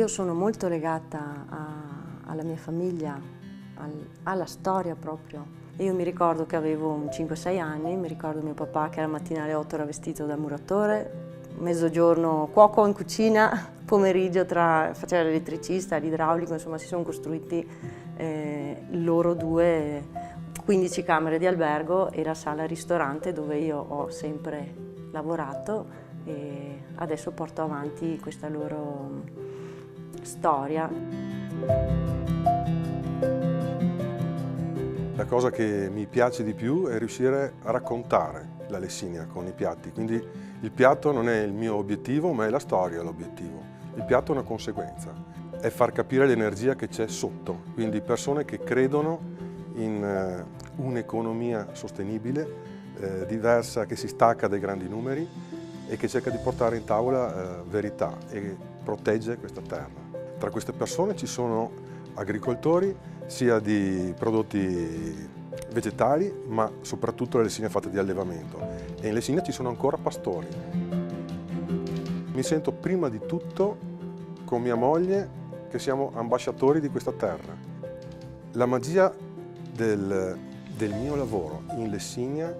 Io sono molto legata alla mia famiglia, alla storia proprio. Io mi ricordo che avevo 5-6 anni, mi ricordo mio papà che la mattina alle 8 era vestito da muratore, mezzogiorno cuoco in cucina, pomeriggio faceva l'elettricista, l'idraulico, insomma si sono costruiti loro 15 camere di albergo e la sala ristorante dove io ho sempre lavorato e adesso porto avanti questa loro storia. La cosa che mi piace di più è riuscire a raccontare la Lessinia con i piatti, quindi il piatto non è il mio obiettivo, ma è la storia l'obiettivo. Il piatto è una conseguenza, è far capire l'energia che c'è sotto, quindi persone che credono in un'economia sostenibile, diversa, che si stacca dai grandi numeri e che cerca di portare in tavola verità e protegge questa terra. Tra queste persone ci sono agricoltori sia di prodotti vegetali, ma soprattutto le Lessinie fatte di allevamento. E in Lessinia ci sono ancora pastori. Mi sento prima di tutto con mia moglie che siamo ambasciatori di questa terra. La magia del mio lavoro in Lessinia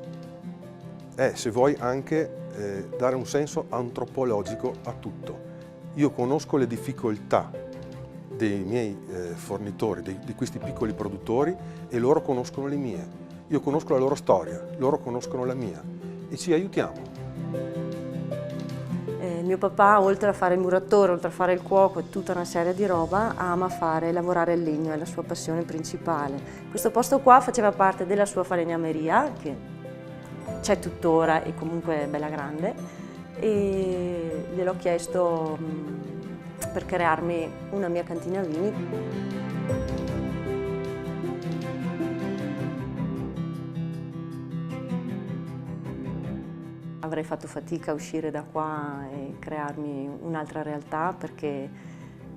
è, se vuoi, anche dare un senso antropologico a tutto. Io conosco le difficoltà dei miei fornitori, di questi piccoli produttori, e loro conoscono le mie. Io conosco la loro storia, loro conoscono la mia e ci aiutiamo. Mio papà, oltre a fare il muratore, oltre a fare il cuoco e tutta una serie di roba, ama lavorare il legno, è la sua passione principale. Questo posto qua faceva parte della sua falegnameria, che c'è tuttora e comunque è bella grande, e gliel'ho chiesto per crearmi una mia cantina vini. Avrei fatto fatica a uscire da qua e crearmi un'altra realtà perché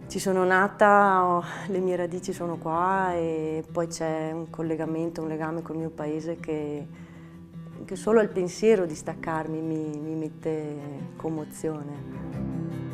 ci sono nata, le mie radici sono qua e poi c'è un collegamento, un legame col mio paese che solo il pensiero di staccarmi mi mette commozione.